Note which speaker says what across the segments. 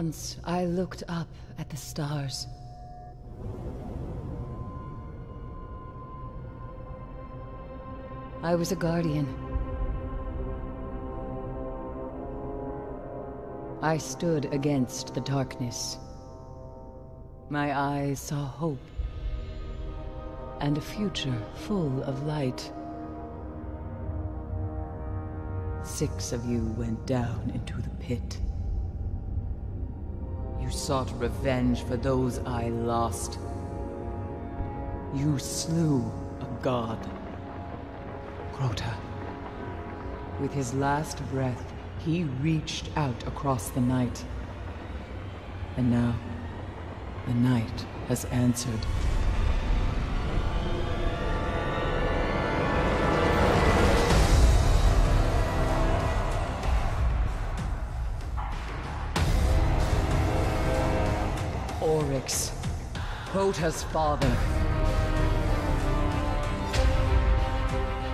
Speaker 1: Once I looked up at the stars. I was a guardian. I stood against the darkness. My eyes saw hope and a future full of light. 6 of you went down into the pit. You sought revenge for those I lost. You slew a god. Crota. With his last breath, he reached out across the night. And now, the night has answered. Oryx, Crota's father.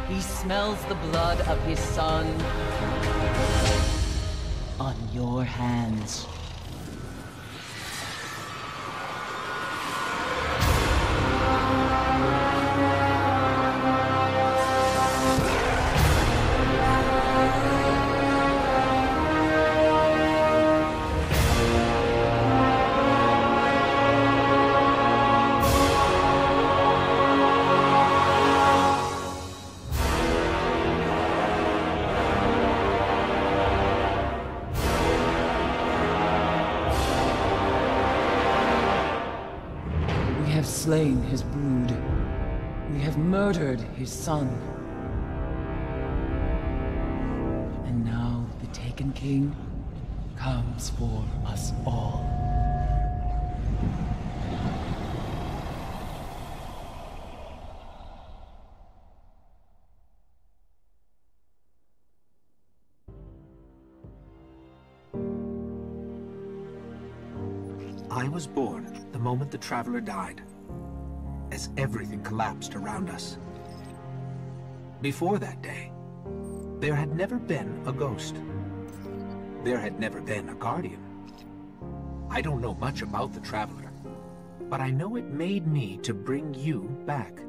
Speaker 1: He smells the blood of his son on your hands. We have slain his brood. We have murdered his son. And now the Taken King comes for us all.
Speaker 2: I was born the moment the Traveler died, as everything collapsed around us. Before that day, there had never been a ghost. There had never been a Guardian. I don't know much about the Traveler, but I know it made me to bring you back.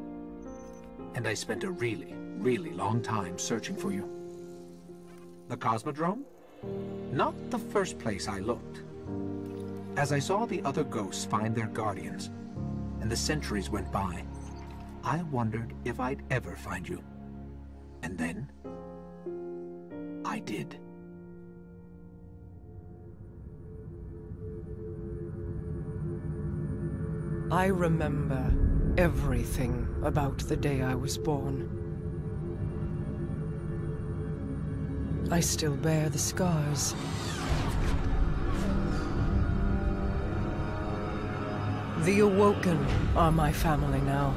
Speaker 2: And I spent a really, really long time searching for you. The Cosmodrome? Not the first place I looked. As I saw the other ghosts find their guardians, and the centuries went by, I wondered if I'd ever find you. And then, I did.
Speaker 3: I remember everything about the day I was born. I still bear the scars. The Awoken are my family now.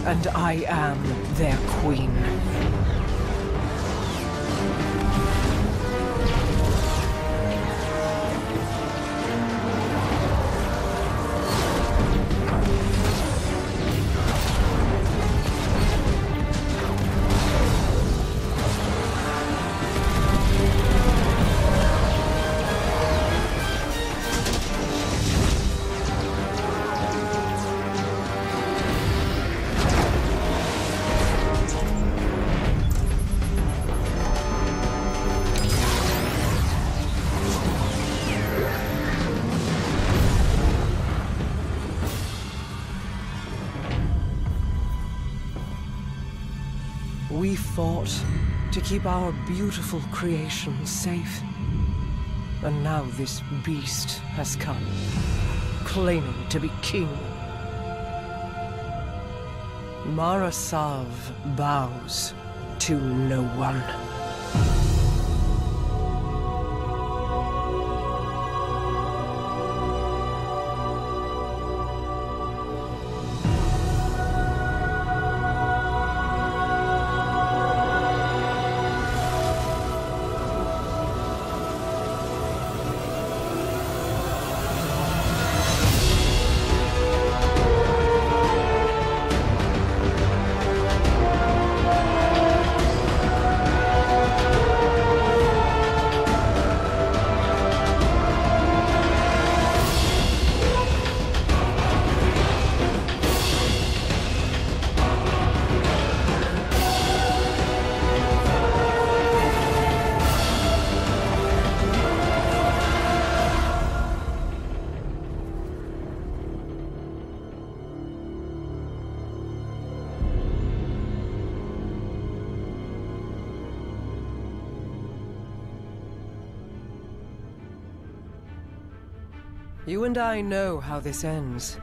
Speaker 3: And I am their queen. We fought to keep our beautiful creation safe. And now this beast has come, claiming to be king. Marasav bows to no one. You and I know how this ends.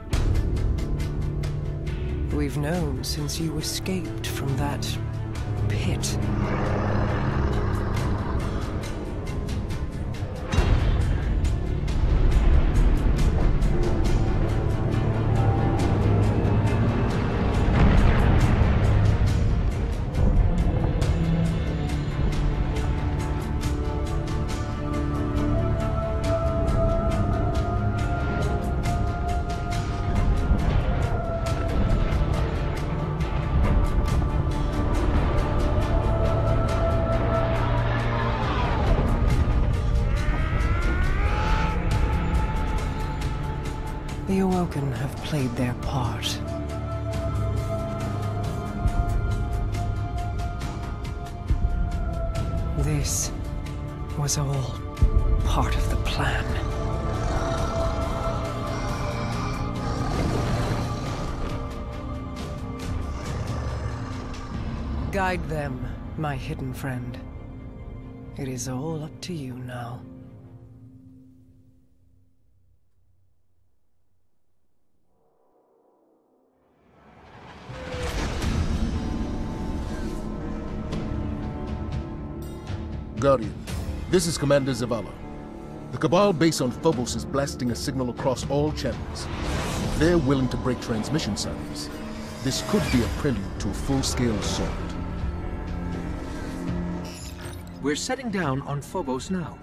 Speaker 3: We've known since you escaped from that pit. The Awoken have played their part. This was all part of the plan. Guide them, my hidden friend. It is all up to you now.
Speaker 4: Guardian, this is Commander Zavala. The Cabal base on Phobos is blasting a signal across all channels. They're willing to break transmission silence. This could be a prelude to a full-scale assault.
Speaker 2: We're setting down on Phobos now.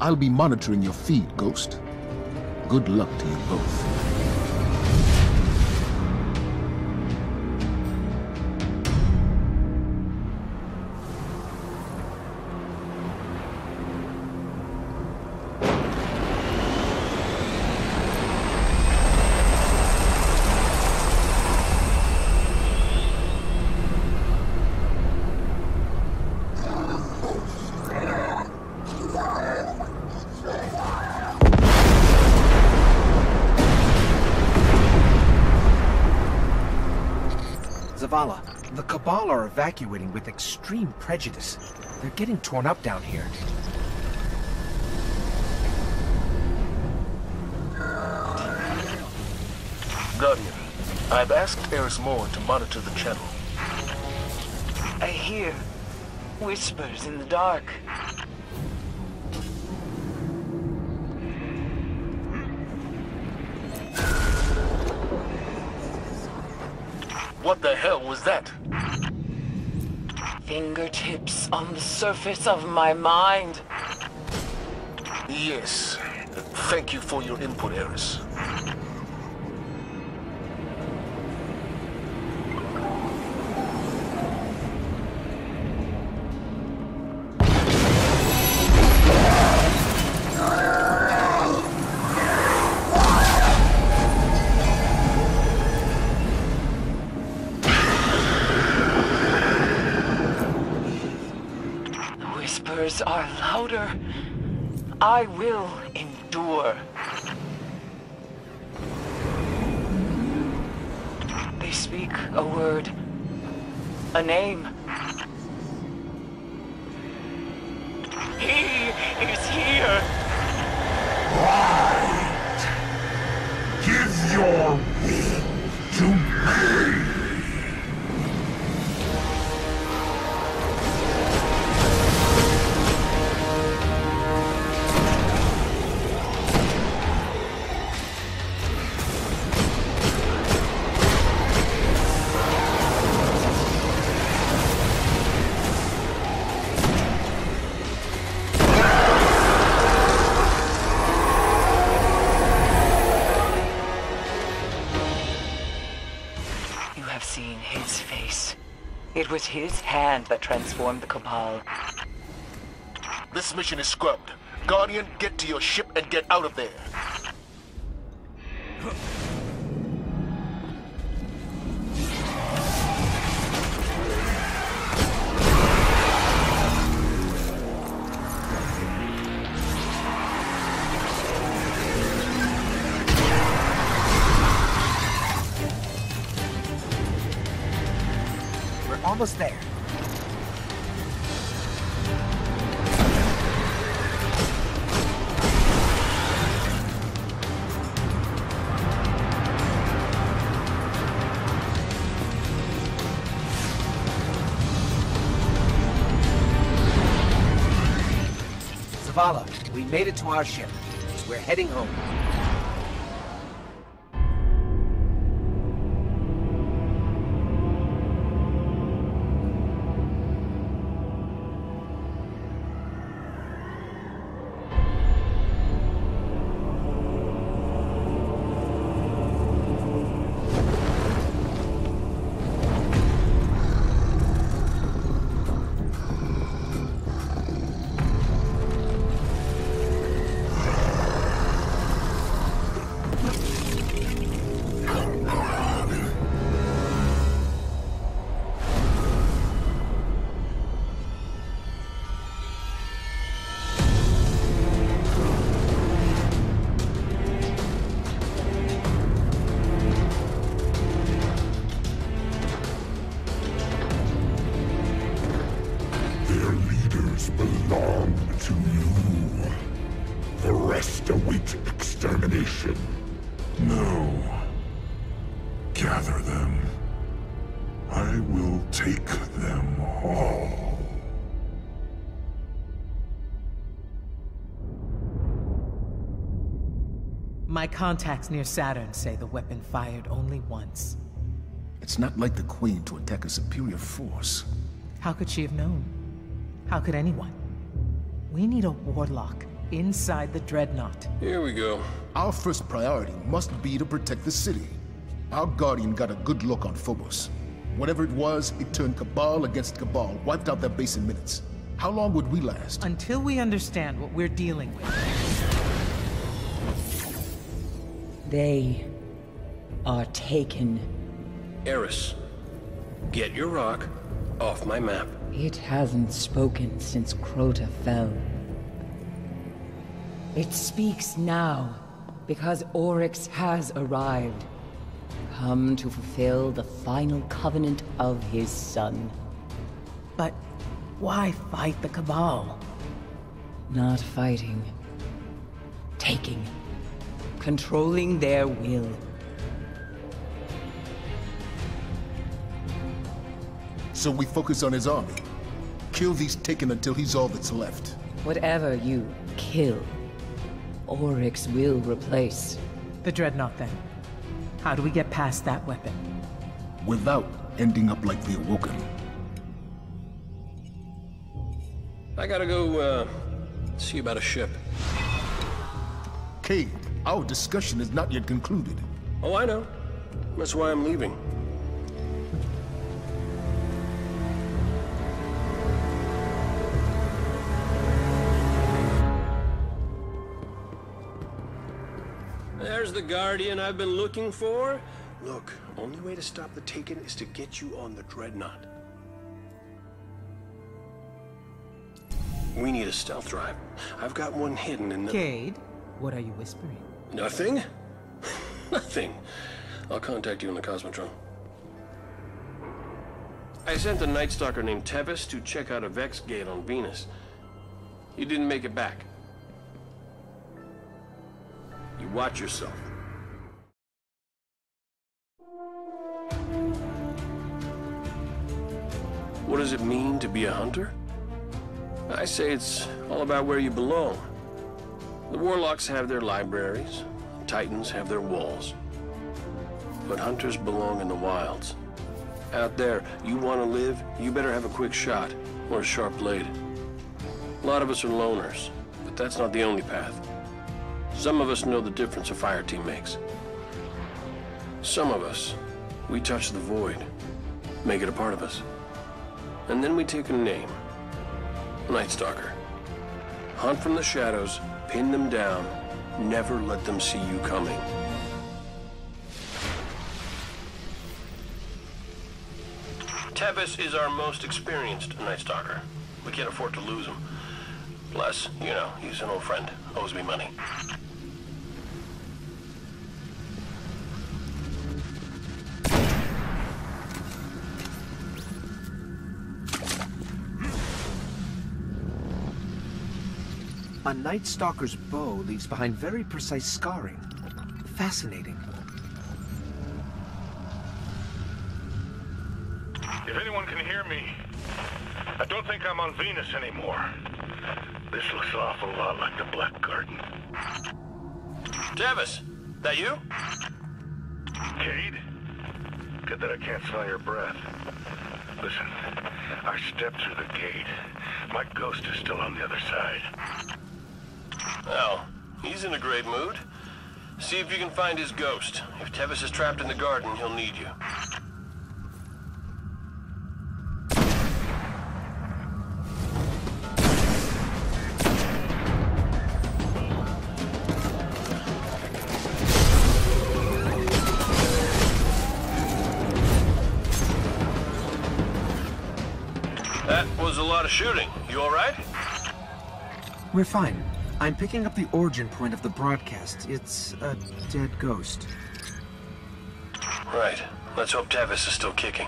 Speaker 4: I'll be monitoring your feed, Ghost. Good luck to you both.
Speaker 2: Zavala, the Cabal are evacuating with extreme prejudice. They're getting torn up down here.
Speaker 4: Guardian, I've asked Eris Morn to monitor the channel.
Speaker 1: I hear whispers in the dark.
Speaker 4: What the hell was that?
Speaker 1: Fingertips on the surface of my mind.
Speaker 4: Yes. Thank you for your input, Eris.
Speaker 1: Are louder. I will endure. They speak a word, a name. He is here.
Speaker 5: Right. Give your will to me.
Speaker 1: It was his hand that transformed the Cabal.
Speaker 4: This mission is scrubbed. Guardian, get to your ship and get out of there.
Speaker 2: Almost there. Zavala, we made it to our ship. We're heading home.
Speaker 5: Belong to you. The rest await extermination. No. Gather them. I will take them all.
Speaker 3: My contacts near Saturn say the weapon fired only once.
Speaker 4: It's not like the Queen to attack a superior force.
Speaker 3: How could she have known? How could anyone? We need a warlock inside the Dreadnought.
Speaker 6: Here we go.
Speaker 4: Our first priority must be to protect the city. Our Guardian got a good look on Phobos. Whatever it was, it turned Cabal against Cabal, wiped out their base in minutes. How long would we last?
Speaker 3: Until we understand what we're dealing with.
Speaker 1: They are taken.
Speaker 6: Eris, get your rock off my map.
Speaker 1: It hasn't spoken since Crota fell. It speaks now, because Oryx has arrived. Come to fulfill the final covenant of his son.
Speaker 3: But why fight the Cabal?
Speaker 1: Not fighting. Taking. Controlling their will.
Speaker 4: So we focus on his army. Kill these Taken until he's all that's left.
Speaker 1: Whatever you kill, Oryx will replace.
Speaker 3: The Dreadnought, then. How do we get past that weapon?
Speaker 4: Without ending up like the Awoken.
Speaker 6: I gotta go, see about a ship.
Speaker 4: Cade, our discussion is not yet concluded.
Speaker 6: Oh, I know. That's why I'm leaving. There's the Guardian I've been looking for. Look, only way to stop the Taken is to get you on the Dreadnought. We need a stealth drive. I've got one hidden in the...
Speaker 3: Cade, what are you whispering?
Speaker 6: Nothing? Nothing. I'll contact you on the Cosmotron. I sent a Night Stalker named Tevis to check out a Vex gate on Venus. He didn't make it back. You watch yourself. What does it mean to be a hunter? I say it's all about where you belong. The Warlocks have their libraries, Titans have their walls. But hunters belong in the wilds. Out there, you want to live, you better have a quick shot or a sharp blade. A lot of us are loners, but that's not the only path. Some of us know the difference a fire team makes. Some of us, we touch the void, make it a part of us. And then we take a name. Night Stalker. Hunt from the shadows, pin them down, never let them see you coming. Tevis is our most experienced Night Stalker. We can't afford to lose him. Plus, you know, he's an old friend, owes me money.
Speaker 2: A Night Stalker's bow leaves behind very precise scarring. Fascinating.
Speaker 7: If anyone can hear me, I don't think I'm on Venus anymore.
Speaker 5: This looks an awful lot like the Black Garden.
Speaker 6: Tevis, that you?
Speaker 5: Cade? Good that I can't smell your breath. Listen, I stepped through the gate. My ghost is still on the other side.
Speaker 6: Well, he's in a great mood. See if you can find his ghost. If Tevis is trapped in the garden, he'll need you. That was a lot of shooting. You all right?
Speaker 2: We're fine. I'm picking up the origin point of the broadcast. It's a dead ghost.
Speaker 6: Right. Let's hope Tevis is still kicking.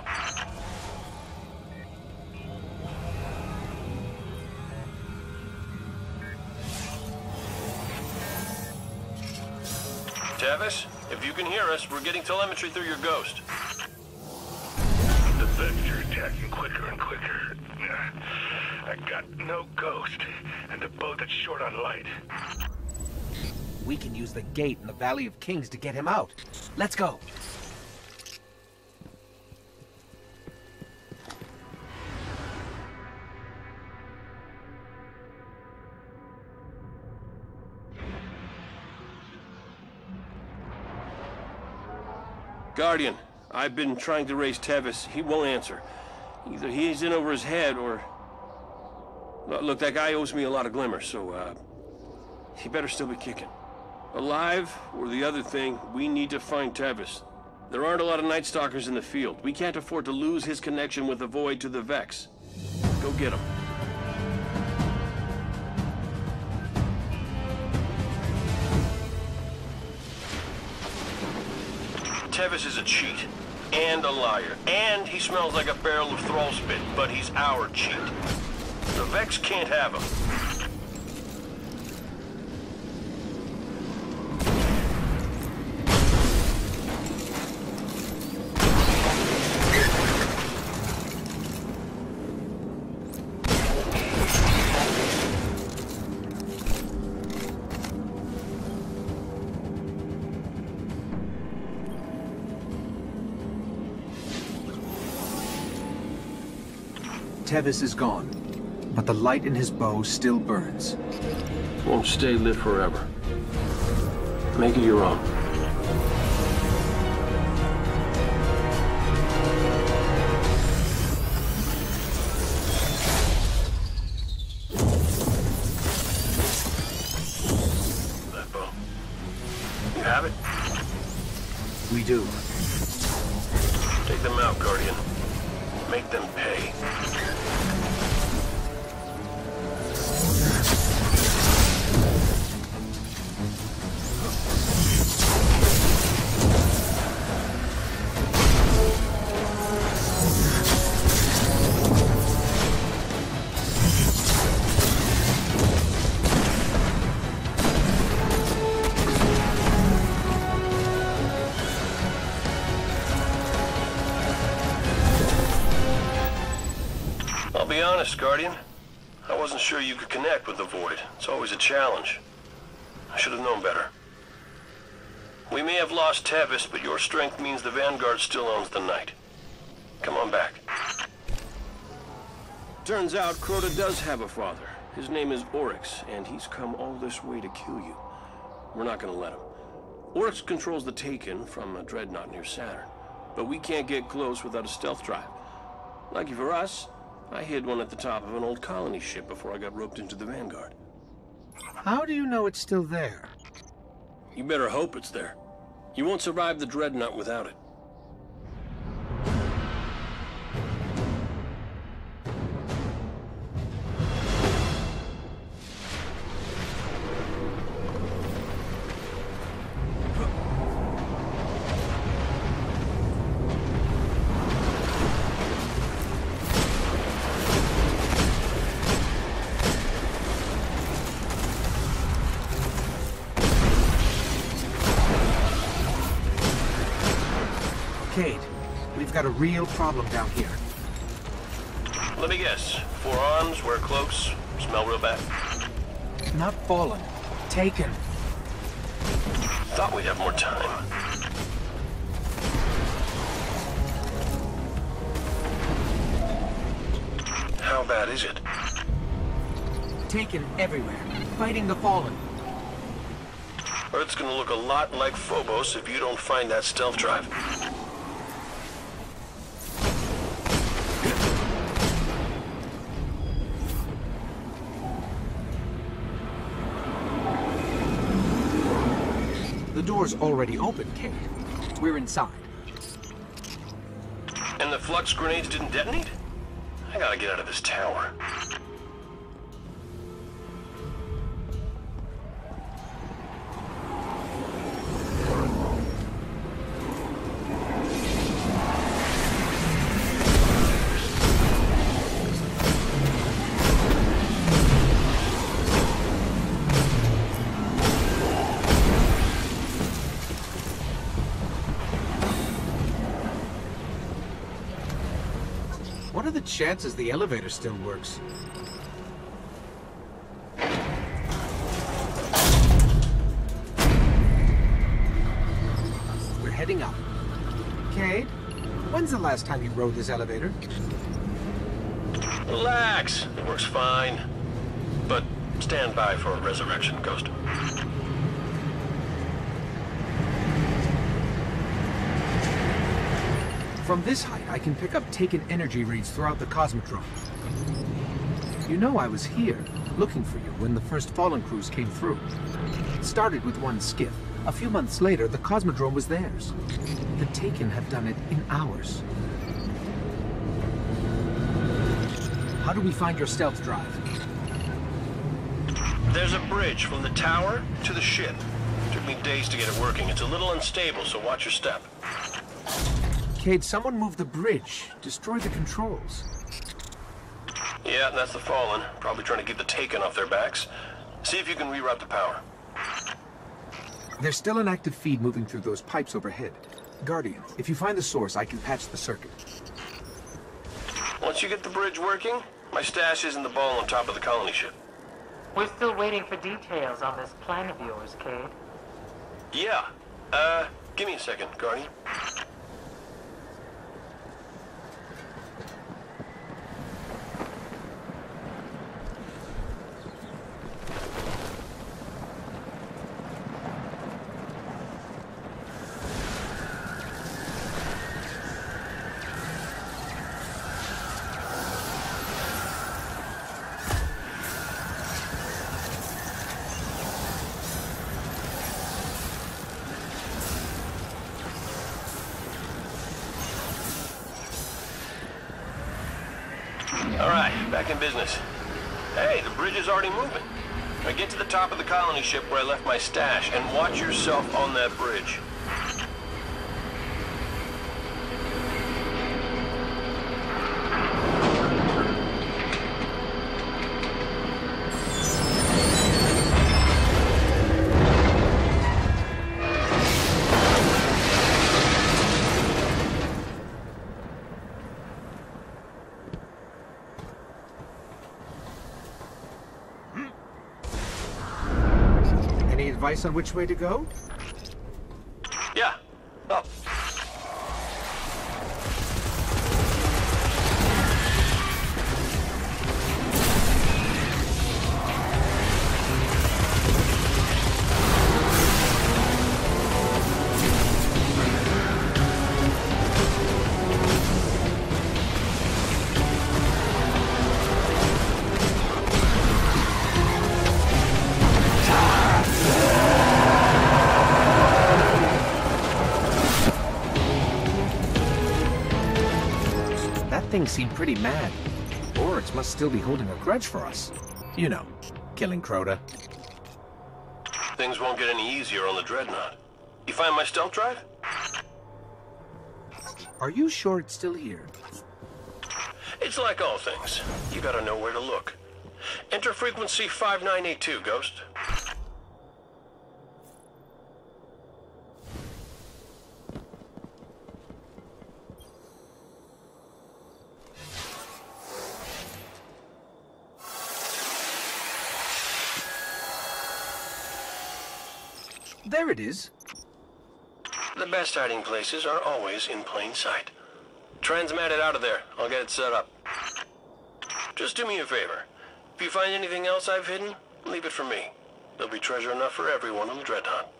Speaker 6: Tevis, if you can hear us, we're getting telemetry through your ghost.
Speaker 5: The Vex are attacking quicker and quicker. I got no ghost, and a boat that's short on light.
Speaker 2: We can use the gate in the Valley of Kings to get him out. Let's go.
Speaker 6: Guardian, I've been trying to raise Tevis. He won't answer. Either he's in over his head or... Look, that guy owes me a lot of glimmer, so, he better still be kicking. Alive, or the other thing, we need to find Tevis. There aren't a lot of Night Stalkers in the field. We can't afford to lose his connection with the Void to the Vex. Go get him. Tevis is a cheat, and a liar, and he smells like a barrel of thrall spit, but he's our cheat. The Vex can't have him.
Speaker 2: Tevis is gone, but the light in his bow still burns.
Speaker 6: Won't stay lit forever. Make it your own. That bow. You have it?
Speaker 2: We do.
Speaker 6: Take them out, Guardian. Make them pay. I'll be honest, Guardian. I wasn't sure you could connect with the Void. It's always a challenge. I should have known better. We may have lost Tevis, but your strength means the Vanguard still owns the night. Come on back. Turns out Crota does have a father. His name is Oryx, and he's come all this way to kill you. We're not gonna let him. Oryx controls the Taken from a dreadnought near Saturn, but we can't get close without a stealth drive. Lucky for us, I hid one at the top of an old colony ship before I got roped into the Vanguard.
Speaker 2: How do you know it's still there?
Speaker 6: You better hope it's there. You won't survive the dreadnought without it.
Speaker 2: Cade, we've got a real problem down here.
Speaker 6: Let me guess. 4 arms, wear cloaks, smell real bad.
Speaker 2: Not fallen. Taken.
Speaker 6: Thought we'd have more time. How bad is it?
Speaker 2: Taken everywhere. Fighting the Fallen.
Speaker 6: Earth's gonna look a lot like Phobos if you don't find that stealth drive.
Speaker 2: The door's already open, Kate. We're inside.
Speaker 6: And the flux grenades didn't detonate? I gotta get out of this tower.
Speaker 2: What are the chances the elevator still works? We're heading up. Cade, when's the last time you rode this elevator?
Speaker 6: Relax. It works fine. But stand by for a resurrection, Ghost.
Speaker 2: From this height, I can pick up taken energy reads throughout the Cosmodrome. You know I was here, looking for you, when the first Fallen crews came through. It started with one skiff. A few months later, the Cosmodrome was theirs. The Taken have done it in hours. How do we find your stealth drive?
Speaker 6: There's a bridge from the tower to the ship. Took me days to get it working. It's a little unstable, so watch your step.
Speaker 2: Cade, someone moved the bridge. Destroy the controls.
Speaker 6: Yeah, that's the Fallen. Probably trying to get the Taken off their backs. See if you can reroute the power.
Speaker 2: There's still an active feed moving through those pipes overhead. Guardian, if you find the source, I can patch the circuit.
Speaker 6: Once you get the bridge working, my stash is in the ball on top of the colony ship.
Speaker 7: We're still waiting for details on this plan of yours, Cade.
Speaker 6: Yeah. Give me a second, Guardian. All right, back in business. Hey, the bridge is already moving. Now get to the top of the colony ship where I left my stash, and watch yourself on that bridge.
Speaker 2: Any advice on which way to go?
Speaker 6: Yeah, up.
Speaker 2: That thing seemed pretty mad. Boris must still be holding a grudge for us. You know, killing Crota.
Speaker 6: Things won't get any easier on the Dreadnought. You find my stealth drive?
Speaker 2: Are you sure it's still here?
Speaker 6: It's like all things. You gotta know where to look. Enter frequency 5982, Ghost.
Speaker 2: There it is.
Speaker 6: The best hiding places are always in plain sight. Transmat it out of there. I'll get it set up. Just do me a favor. If you find anything else I've hidden, leave it for me. There'll be treasure enough for everyone on the Dreadnought.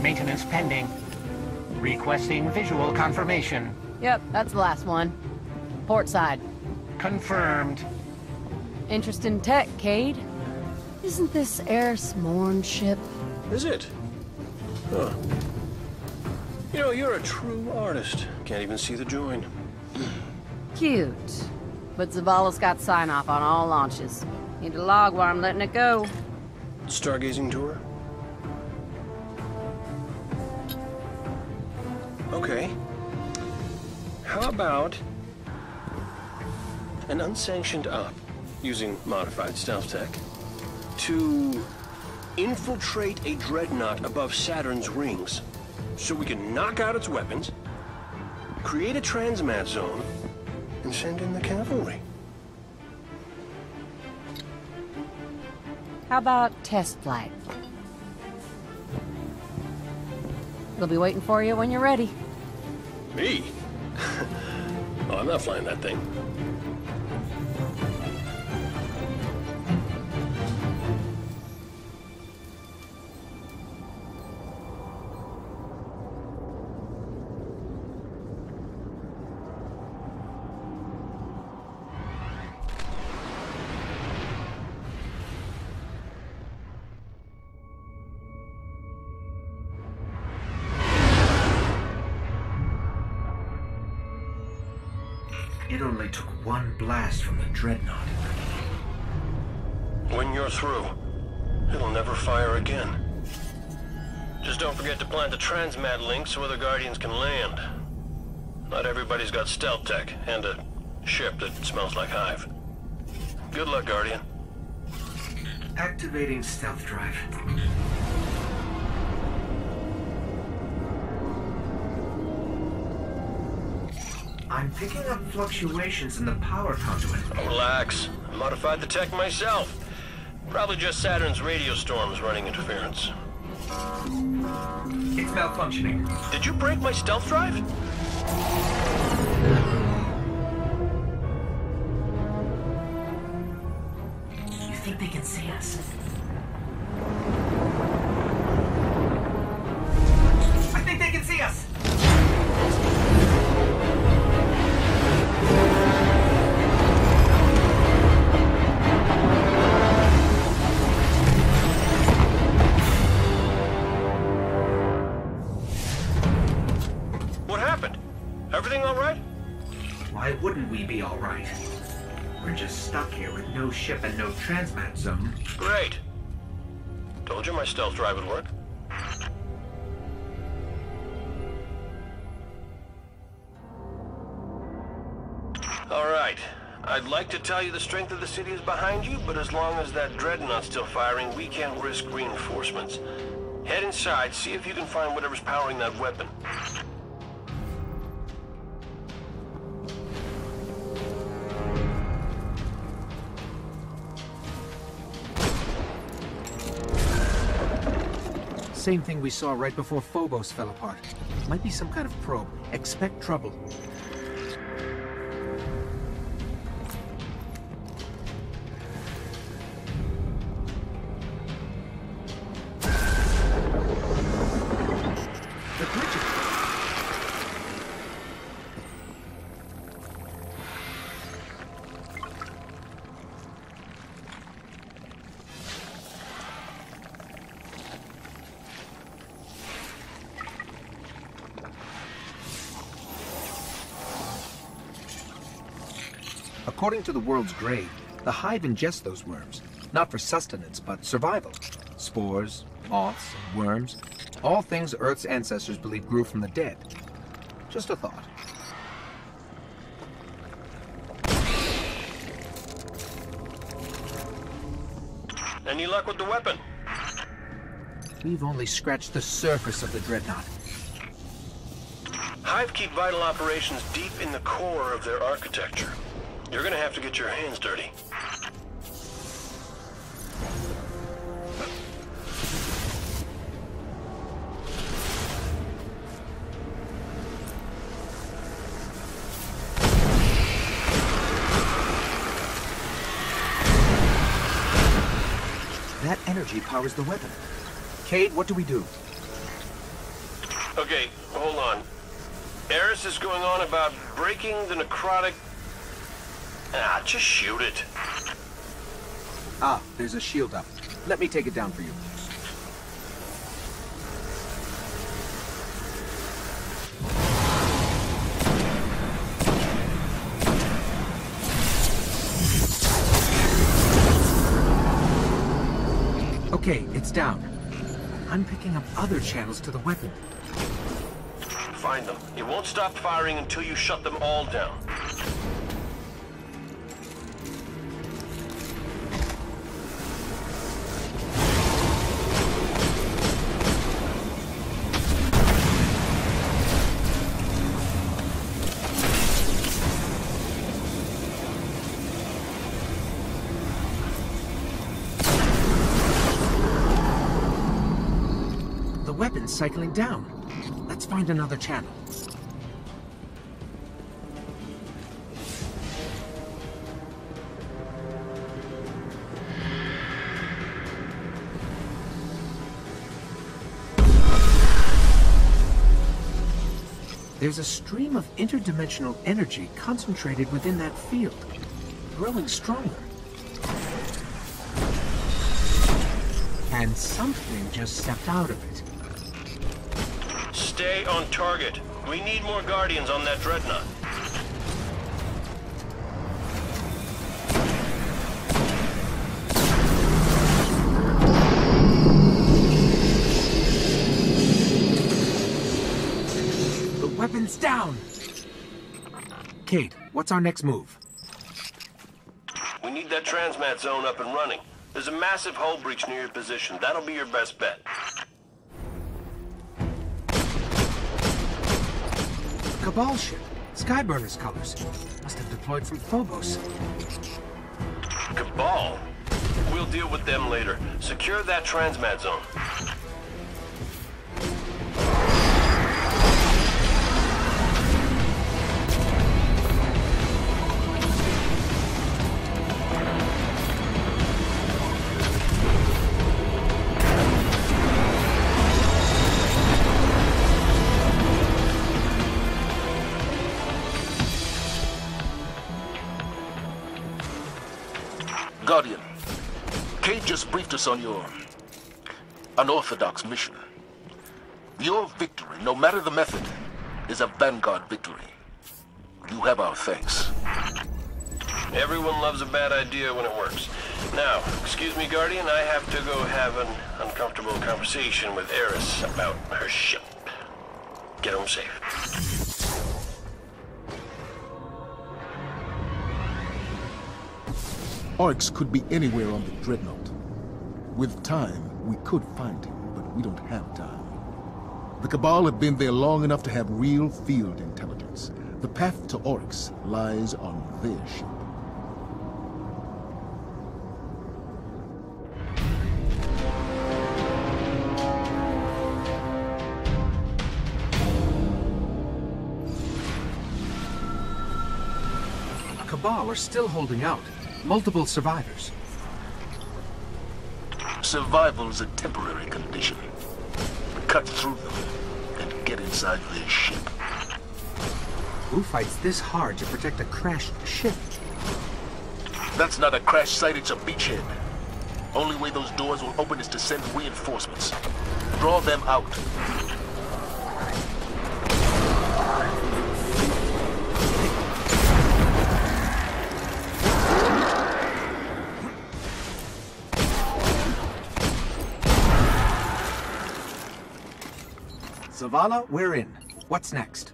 Speaker 8: Maintenance pending. Requesting visual confirmation.
Speaker 9: Yep, that's the last one. Port side.
Speaker 8: Confirmed.
Speaker 9: Interest in tech, Cade? Isn't this Eris Morn ship?
Speaker 6: Is it? Huh. You know, you're a true artist. Can't even see the join.
Speaker 9: Cute. But Zavala's got sign-off on all launches. Need a log while I'm letting it go.
Speaker 6: Stargazing tour? Okay. How about an unsanctioned op using modified stealth tech to infiltrate a dreadnought above Saturn's rings so we can knock out its weapons, create a transmat zone, and send in the cavalry?
Speaker 9: How about test flight? We'll be waiting for you when you're ready.
Speaker 6: Me? Oh, I'm not flying that thing.
Speaker 2: It only took one blast from the Dreadnought.
Speaker 6: When you're through, it'll never fire again. Just don't forget to plant the transmat link so other Guardians can land. Not everybody's got stealth tech, and a ship that smells like hive. Good luck, Guardian.
Speaker 2: Activating stealth drive. I'm picking up fluctuations in the power conduit.
Speaker 6: Oh, relax. I modified the tech myself. Probably just Saturn's radio storms running interference.
Speaker 2: It's malfunctioning.
Speaker 6: Did you break my stealth drive?
Speaker 2: You think they can see us? I think they can see us!
Speaker 6: Everything all right?
Speaker 2: Why wouldn't we be all right? We're just stuck here with no ship and no transmat zone.
Speaker 6: Great. Told you my stealth drive would work. All right. I'd like to tell you the strength of the city is behind you, but as long as that dreadnought's still firing, we can't risk reinforcements. Head inside, see if you can find whatever's powering that weapon.
Speaker 2: Same thing we saw right before Phobos fell apart. Might be some kind of probe. Expect trouble. The bridge. According to the world's grade, the hive ingests those worms, not for sustenance, but survival. Spores, moths, and worms, all things Earth's ancestors believed grew from the dead. Just a thought.
Speaker 6: Any luck with the weapon?
Speaker 2: We've only scratched the surface of the Dreadnought.
Speaker 6: Hive keep vital operations deep in the core of their architecture. You're gonna have to get your hands dirty.
Speaker 2: That energy powers the weapon. Cade, what do we do?
Speaker 6: Okay, hold on. Eris is going on about breaking the necrotic... just shoot it.
Speaker 2: Ah, there's a shield up. Let me take it down for you. Okay, it's down. I'm picking up other channels to the weapon.
Speaker 6: Find them. It won't stop firing until you shut them all down.
Speaker 2: The weapon's cycling down. Let's find another channel. There's a stream of interdimensional energy concentrated within that field, growing stronger. And something just stepped out of it.
Speaker 6: Stay on target. We need more Guardians on that Dreadnought.
Speaker 2: The weapon's down! Cade, what's our next move?
Speaker 6: We need that transmat zone up and running. There's a massive hull breach near your position. That'll be your best bet.
Speaker 2: Cabal ship. Skyburner's colors. Must have deployed from Phobos.
Speaker 6: Cabal? We'll deal with them later. Secure that transmat zone.
Speaker 4: Guardian, Cade just briefed us on your unorthodox mission. Your victory, no matter the method, is a Vanguard victory. You have our thanks.
Speaker 6: Everyone loves a bad idea when it works. Now, excuse me, Guardian, I have to go have an uncomfortable conversation with Eris about her ship. Get home safe.
Speaker 4: Oryx could be anywhere on the Dreadnought. With time, we could find him, but we don't have time. The Cabal have been there long enough to have real field intelligence. The path to Oryx lies on their ship.
Speaker 2: Cabal are still holding out. Multiple survivors.
Speaker 4: Survival is a temporary condition. Cut through them and get inside their ship.
Speaker 2: Who fights this hard to protect a crashed ship?
Speaker 4: That's not a crash site, it's a beachhead. Only way those doors will open is to send reinforcements. Draw them out.
Speaker 2: Zavala, we're in. What's next?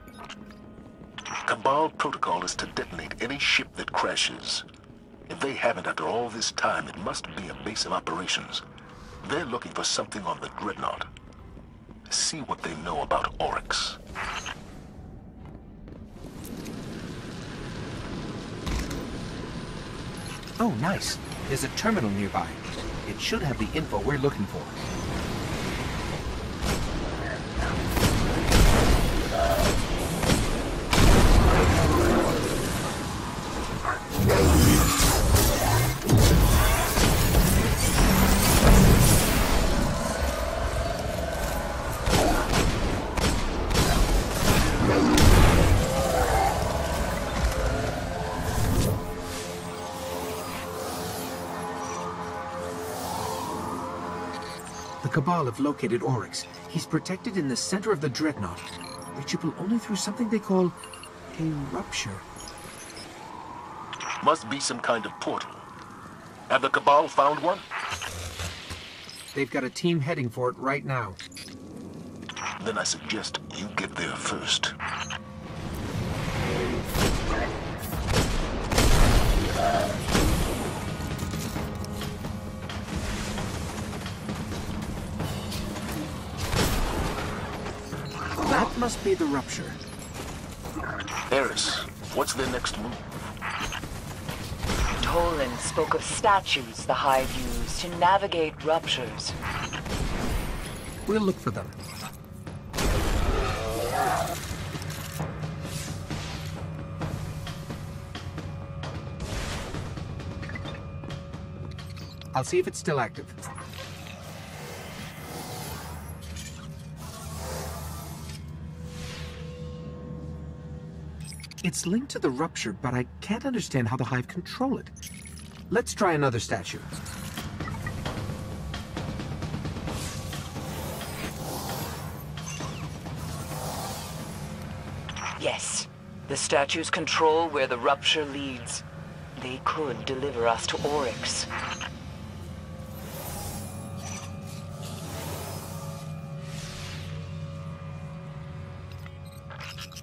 Speaker 4: Cabal protocol is to detonate any ship that crashes.
Speaker 5: If they haven't after all this time, it must be a base of operations. They're looking for something on the Dreadnought. See what they know about Oryx.
Speaker 2: Oh, nice. There's a terminal nearby. It should have the info we're looking for. The Cabal have located Oryx. He's protected in the center of the Dreadnought, reachable only through something they call a rupture.
Speaker 5: Must be some kind of portal. Have the Cabal found one?
Speaker 2: They've got a team heading for it right now.
Speaker 5: Then I suggest you get there first.
Speaker 2: That must be the rupture.
Speaker 5: Eris, what's their next move?
Speaker 1: Toland spoke of statues the Hive used to navigate ruptures.
Speaker 2: We'll look for them. I'll see if it's still active. It's linked to the rupture, but I can't understand how the Hive control it. Let's try another statue.
Speaker 1: Yes, the statues control where the rupture leads. They could deliver us to Oryx.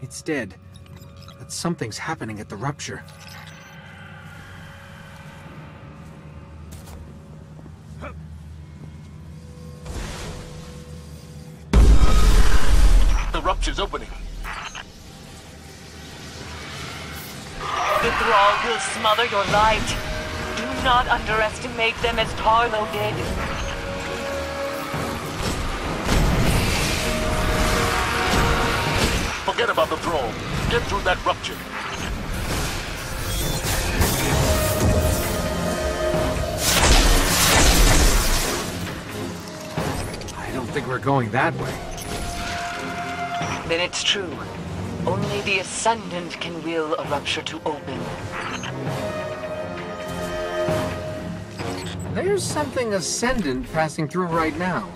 Speaker 2: It's dead. But something's happening at the rupture.
Speaker 5: The rupture's opening.
Speaker 1: The Thrall will smother your light. Do not underestimate them as Tarlo did.
Speaker 5: Forget about the Thrall. Get through that rupture.
Speaker 2: I don't think we're going that way.
Speaker 1: Then it's true. Only the Ascendant can will a rupture to open.
Speaker 2: There's something Ascendant passing through right now.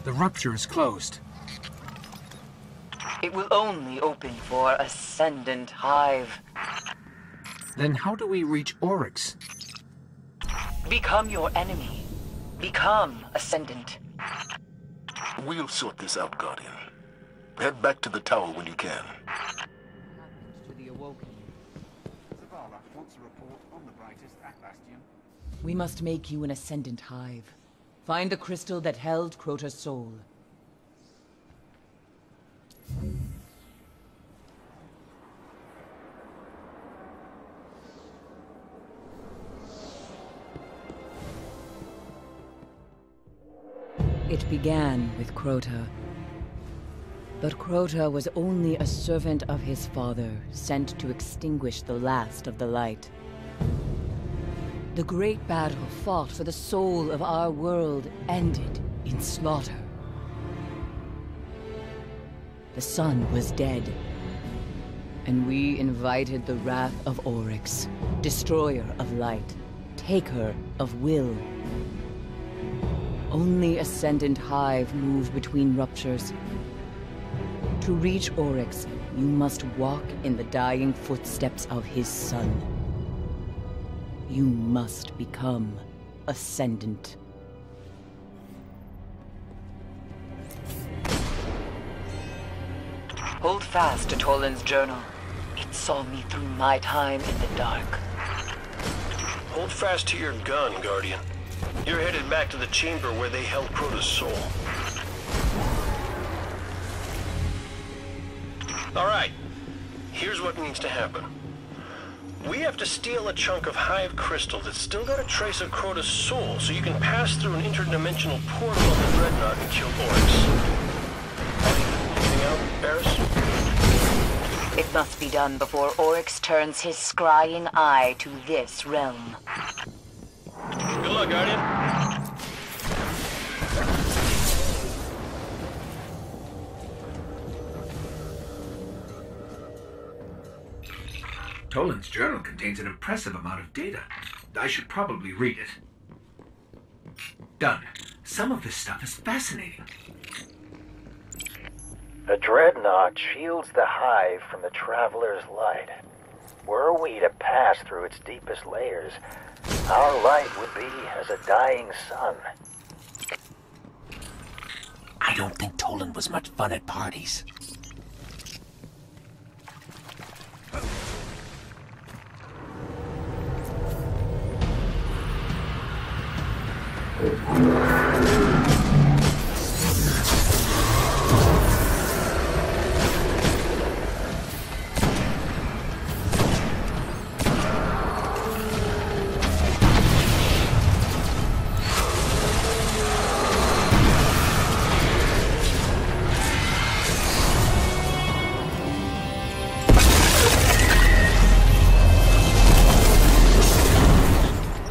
Speaker 2: The rupture is closed.
Speaker 1: It will only open for Ascendant Hive.
Speaker 2: Then how do we reach Oryx?
Speaker 1: Become your enemy. Become Ascendant.
Speaker 5: We'll sort this out, Guardian. Head back to the tower when you can.
Speaker 1: To the Awoken.
Speaker 8: Zavala wants a report on the brightest at Bastion.
Speaker 1: We must make you an Ascendant Hive. Find the crystal that held Crota's soul. It began with Crota. But Crota was only a servant of his father, sent to extinguish the last of the light. The great battle fought for the soul of our world ended in slaughter. The sun was dead, and we invited the wrath of Oryx, destroyer of light, taker of will. Only Ascendant Hive move between ruptures. To reach Oryx, you must walk in the dying footsteps of his son. You must become Ascendant. Hold fast to Toland's journal. It saw me through my time in the dark.
Speaker 6: Hold fast to your gun, Guardian. You're headed back to the chamber where they held Crota's soul. All right, here's what needs to happen. We have to steal a chunk of Hive crystal that's still got a trace of Crota's soul, so you can pass through an interdimensional portal on the Dreadnought and kill Oryx. Anything else, Barris?
Speaker 1: It must be done before Oryx turns his scrying eye to this realm.
Speaker 6: Good luck, Guardian.
Speaker 2: Toland's journal contains an impressive amount of data. I should probably read it. Done. Some of this stuff is fascinating.
Speaker 10: The Dreadnought shields the Hive from the Traveler's light. Were we to pass through its deepest layers, our light would be as a dying sun.
Speaker 2: I don't think Toland was much fun at parties.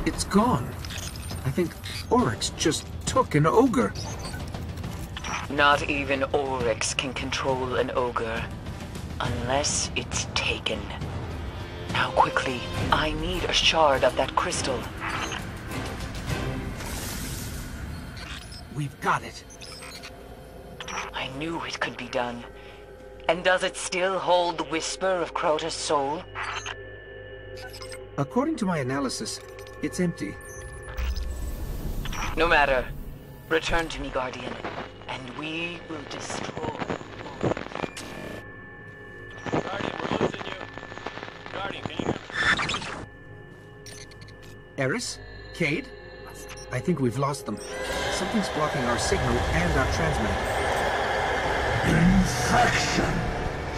Speaker 2: It's gone. I think Oryx just took an ogre.
Speaker 1: Not even Oryx can control an ogre, unless it's taken. Now quickly, I need a shard of that crystal.
Speaker 2: We've got it.
Speaker 1: I knew it could be done. And does it still hold the whisper of Crota's soul?
Speaker 2: According to my analysis, it's empty.
Speaker 1: No matter. Return to me, Guardian, and we will destroy.
Speaker 6: Guardian, we're losing you. Guardian, can you hear me?
Speaker 2: Eris? Cade? I think we've lost them. Something's blocking our signal and our transmitter.
Speaker 5: Infection.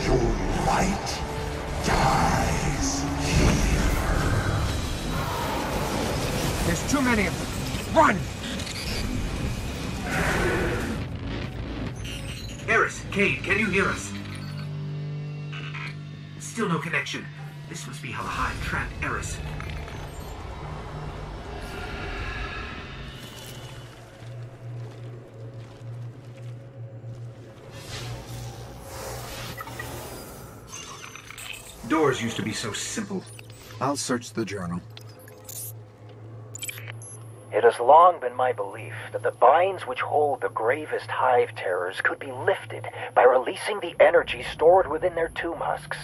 Speaker 5: Your light dies here.
Speaker 2: There's too many of them. Run! Eris, Cade, can you hear us? Still no connection. This must be how the Hive trapped Eris. Doors used to be so simple. I'll search the journal.
Speaker 10: It has long been my belief that the binds which hold the gravest Hive terrors could be lifted by releasing the energy stored within their tomb husks.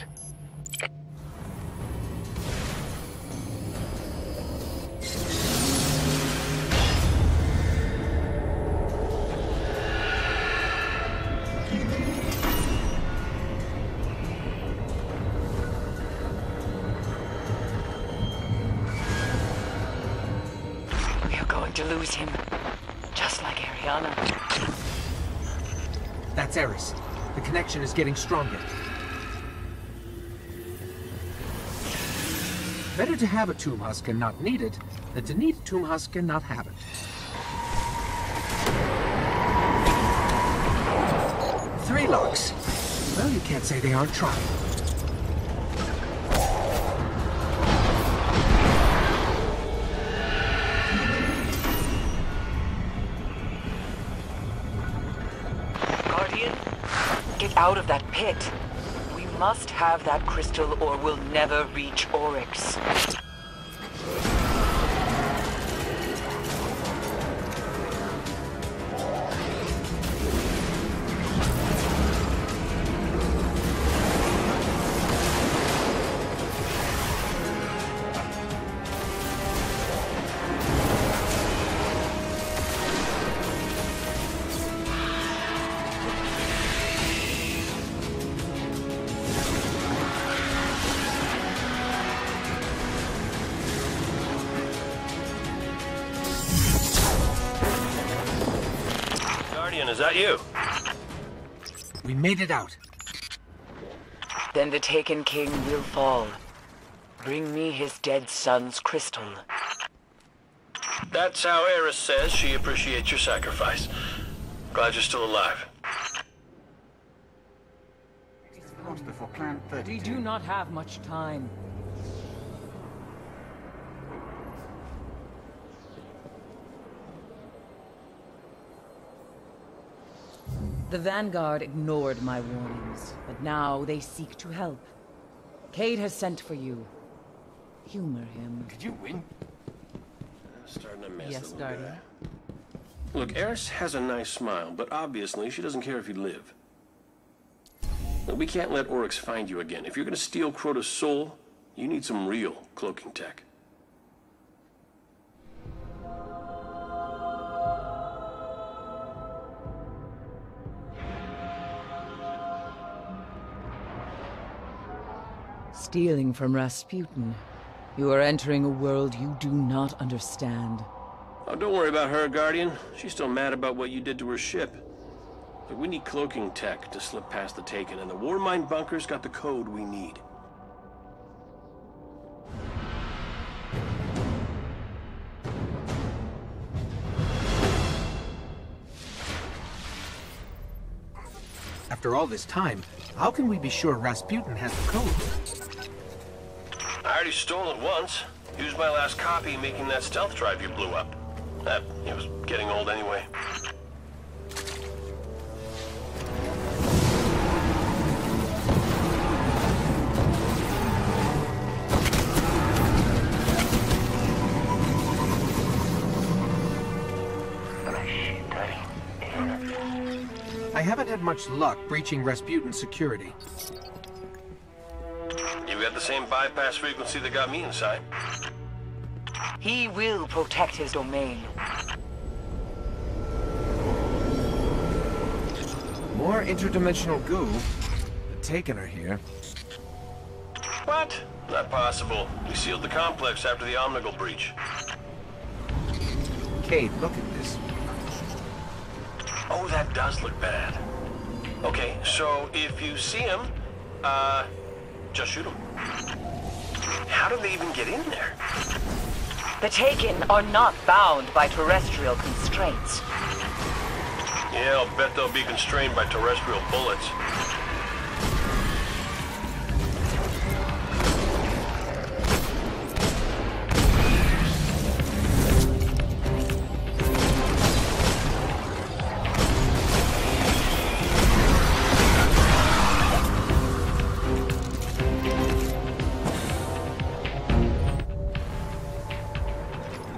Speaker 1: To lose him, just like Ariana.
Speaker 2: That's Eris. The connection is getting stronger. Better to have a tomb husk and not need it, than to need a tomb husk and not have it. Three locks. Well, you can't say they aren't trying.
Speaker 1: Out of that pit. We must have that crystal or we'll never reach Oryx.
Speaker 6: Guardian, is that you?
Speaker 2: We made it out.
Speaker 1: Then the Taken King will fall. Bring me his dead son's crystal.
Speaker 6: That's how Eris says she appreciates your sacrifice. Glad you're still alive.
Speaker 8: Pause before Plan 32.
Speaker 1: We do not have much time. The Vanguard ignored my warnings, but now they seek to help. Cade has sent for you. Humor him.
Speaker 8: Did you win?
Speaker 6: Starting to miss
Speaker 1: Yes,
Speaker 6: the little
Speaker 1: Guardian.
Speaker 6: guy. Look, Eris has a nice smile, but obviously she doesn't care if you live. Look, we can't let Oryx find you again. If you're gonna steal Crota's soul, you need some real cloaking tech.
Speaker 1: Stealing from Rasputin. You are entering a world you do not understand.
Speaker 6: Oh, don't worry about her, Guardian. She's still mad about what you did to her ship. But we need cloaking tech to slip past the Taken, and the Warmind bunker's got the code we need.
Speaker 2: After all this time, how can we be sure Rasputin has the code?
Speaker 6: I already stole it once. Used my last copy making that stealth drive you blew up. It was getting old anyway.
Speaker 2: I haven't had much luck breaching Rasputin's security.
Speaker 6: You got the same bypass frequency that got me inside.
Speaker 1: He will protect his domain.
Speaker 2: More interdimensional goo. The Taken are here.
Speaker 6: What? Not possible. We sealed the complex after the Omnigul breach.
Speaker 2: Cade, look at this.
Speaker 6: Oh, that does look bad. Okay, so if you see him, just shoot him. How did they even get in there?
Speaker 1: The Taken are not bound by terrestrial constraints.
Speaker 6: Yeah, I'll bet they'll be constrained by terrestrial bullets.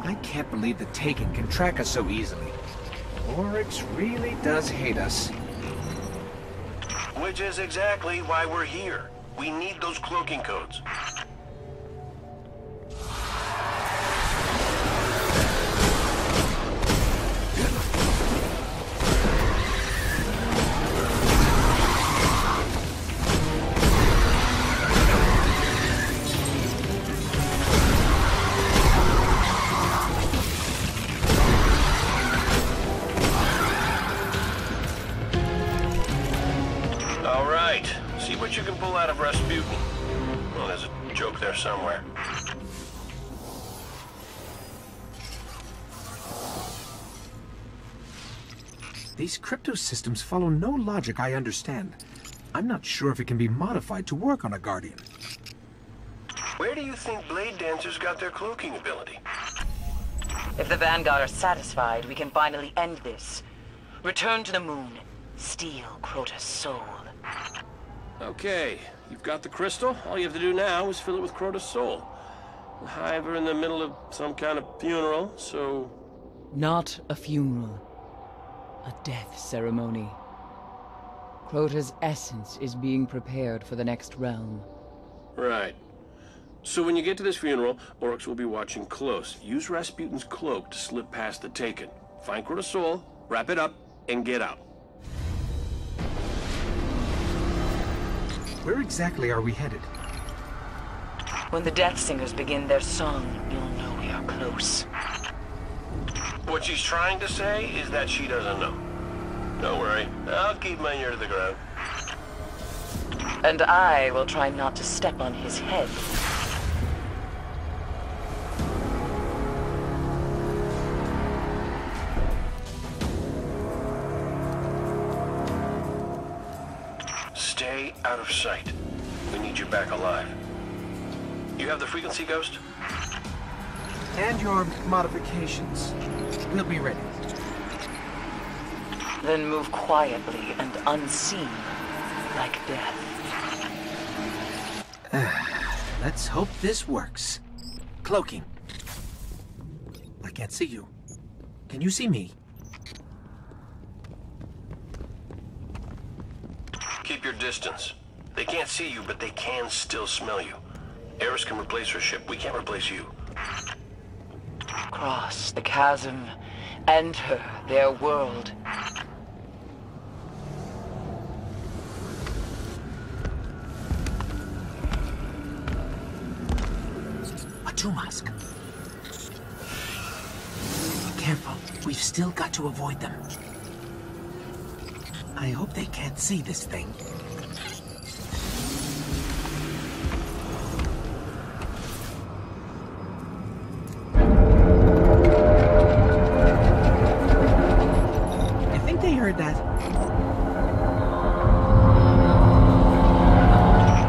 Speaker 2: I can't believe the Taken can track us so easily. Oryx really does hate us.
Speaker 6: Which is exactly why we're here. We need those cloaking codes. All right. See what you can pull out of Rasputin. Well, there's a joke there somewhere.
Speaker 2: These crypto systems follow no logic I understand. I'm not sure if it can be modified to work on a Guardian.
Speaker 6: Where do you think Blade Dancers got their cloaking ability?
Speaker 1: If the Vanguard are satisfied, we can finally end this. Return to the moon. Steal Crota's soul.
Speaker 6: Okay, you've got the crystal. All you have to do now is fill it with Crota's soul. The Hive are in the middle of some kind of funeral, so...
Speaker 1: Not a funeral. A death ceremony. Crota's essence is being prepared for the next realm.
Speaker 6: Right. So when you get to this funeral, Oryx will be watching close. Use Rasputin's cloak to slip past the Taken. Find Crota's soul, wrap it up, and get out.
Speaker 2: Where exactly are we headed?
Speaker 1: When the Death Singers begin their song, you'll know we are close.
Speaker 6: What she's trying to say is that she doesn't know. keep my ear to the ground.
Speaker 1: And I will try not to step on his head.
Speaker 6: Stay out of sight. We need you back alive. You have the frequency, Ghost?
Speaker 2: And your modifications. We'll be ready.
Speaker 1: Then move quietly and unseen, like death.
Speaker 2: Let's hope this works. Cloaking. I can't see you. Can you see me?
Speaker 6: Keep your distance. They can't see you, but they can still smell you. Eris can replace her ship. We can't replace you.
Speaker 1: Cross the chasm, enter their world.
Speaker 2: A two-mask. Careful. We've still got to avoid them. I hope they can't see this thing. I think they heard that.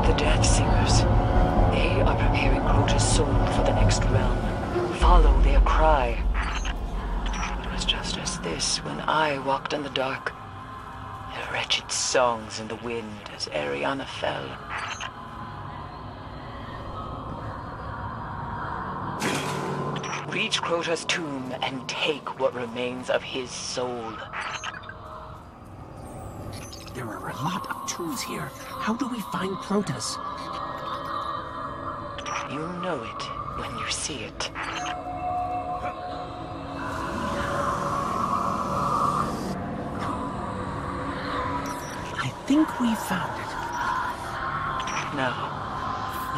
Speaker 1: The Death Singers. They are preparing Crota's soul for the next realm. Follow their cry. It was just as this when I walked in the dark. Their wretched songs in the wind as Ariana fell. Reach Crota's tomb and take what remains of his soul.
Speaker 2: There are a lot of tombs here. How do we find Crota's?
Speaker 1: You know it when you see it.
Speaker 2: I think we found it.
Speaker 1: Now,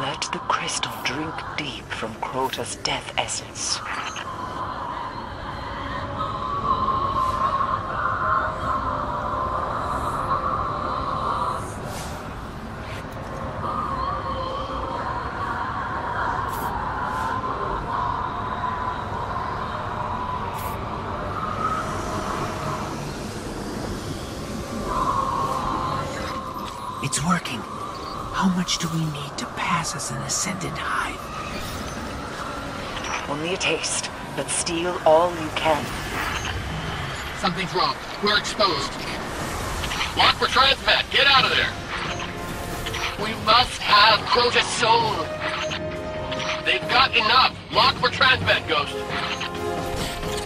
Speaker 1: let the crystal drink deep from Crota's death essence.
Speaker 2: It's working. How much do we need to pass as an Ascendant hive?
Speaker 1: Only a taste, but steal all you can.
Speaker 11: Something's wrong. We're exposed. Lock for transmat. Get out of there. We must have Crota's soul. They've got enough. Lock for transmat, Ghost.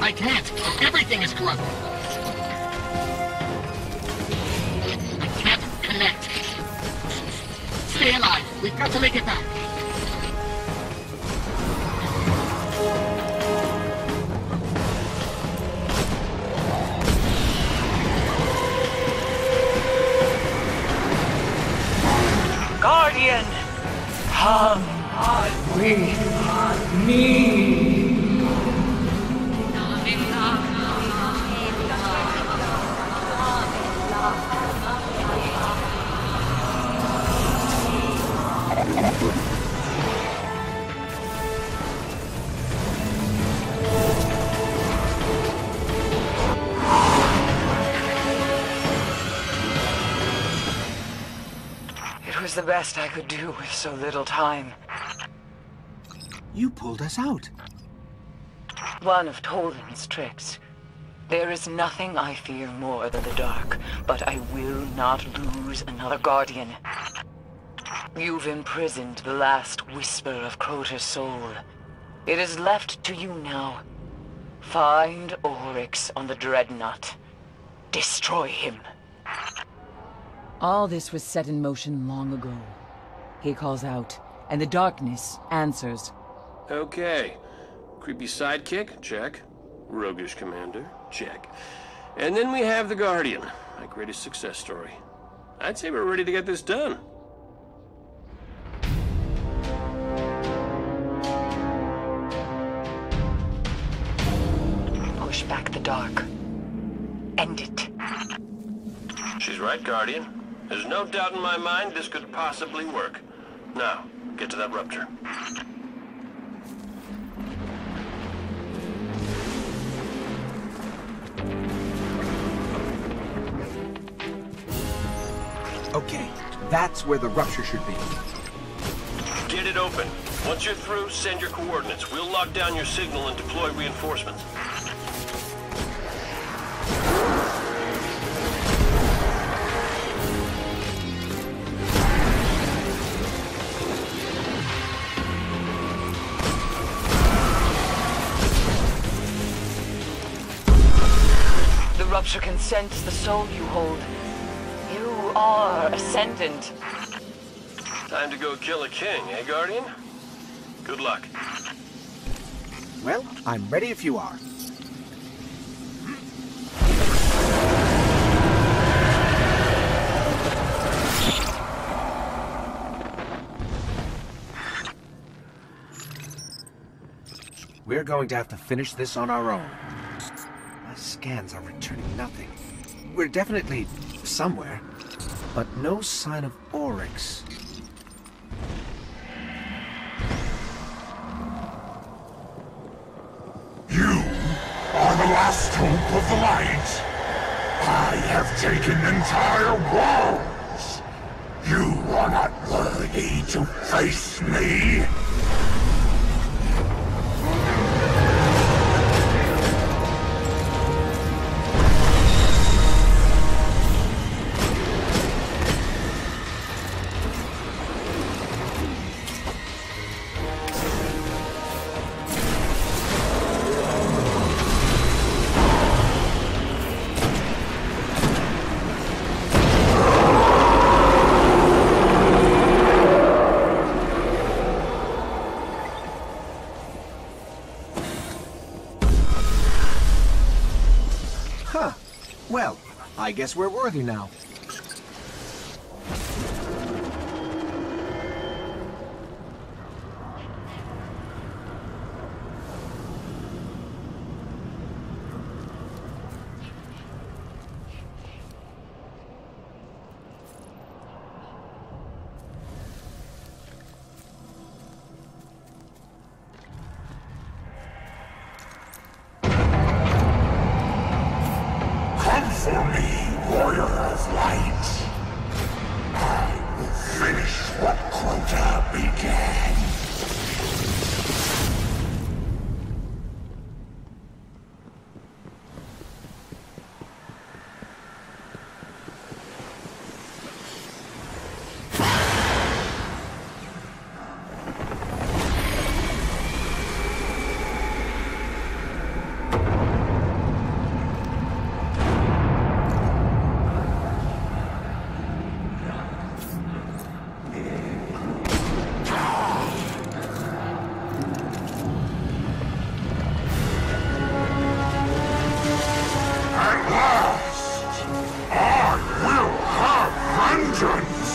Speaker 11: I can't. Everything is corrupted. I can't connect. Stay alive. We've got to make it back.
Speaker 1: Guardian! Come with me! It was the best I could do with so little time.
Speaker 2: You pulled us out.
Speaker 1: One of Toland's tricks. There is nothing I fear more than the dark, but I will not lose another Guardian. You've imprisoned the last whisper of Crota's soul. It is left to you now. Find Oryx on the Dreadnought. Destroy him. All this was set in motion long ago. He calls out, and the darkness answers.
Speaker 6: Okay. Creepy sidekick? Check. Roguish commander? Check. And then we have the Guardian, my greatest success story. I'd say we're ready to get this done.
Speaker 1: Push back the dark. End it.
Speaker 6: She's right, Guardian. There's no doubt in my mind this could possibly work. Now, get to that rupture.
Speaker 2: Okay, that's where the rupture should be.
Speaker 6: Get it open. Once you're through, send your coordinates. We'll lock down your signal and deploy reinforcements.
Speaker 1: The rupture can sense the soul you hold. You are ascendant.
Speaker 6: Time to go kill a king, eh, Guardian? Good luck.
Speaker 2: Well, I'm ready if you are. We're going to have to finish this on our own. My scans are returning nothing. We're definitely somewhere, but no sign of Oryx.
Speaker 5: You are the last hope of the light. I have taken entire worlds. You are not worthy to face me.
Speaker 2: Huh. Well, I guess we're worthy now.
Speaker 5: Come for me, warrior of light. I will finish what Crota began. At last, I will have vengeance!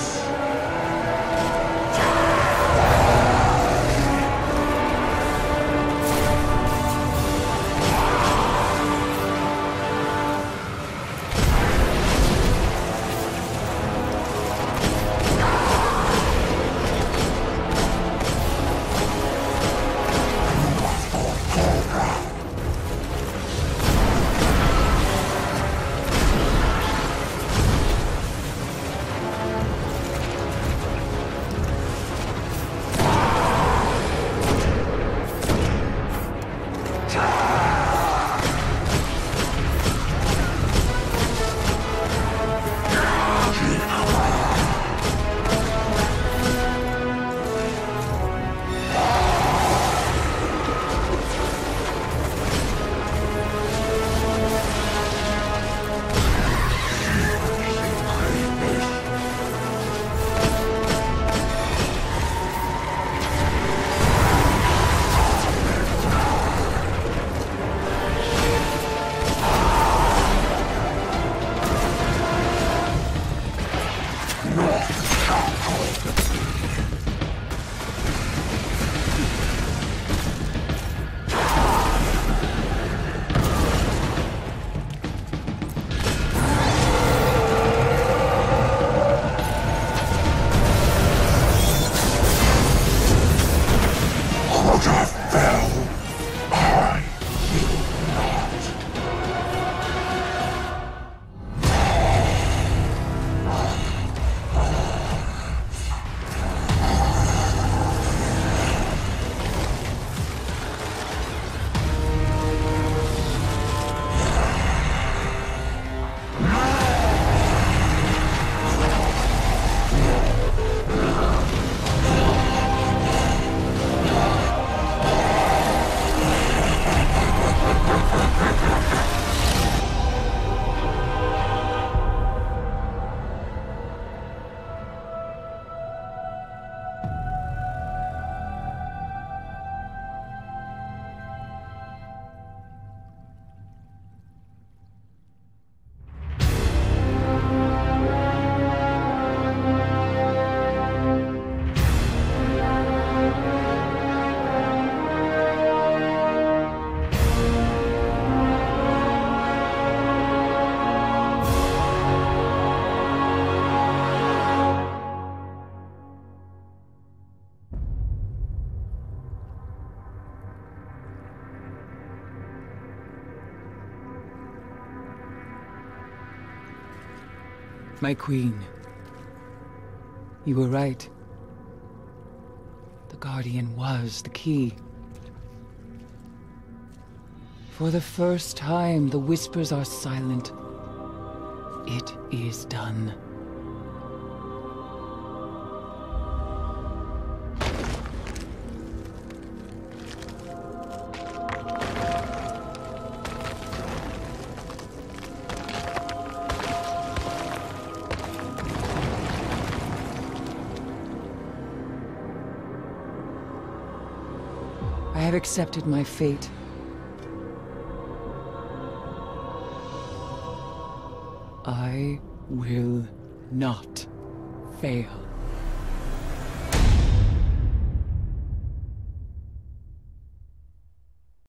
Speaker 1: My queen. You were right. The Guardian was the key. For the first time, the whispers are silent. It is done. I have accepted my fate. I will not fail.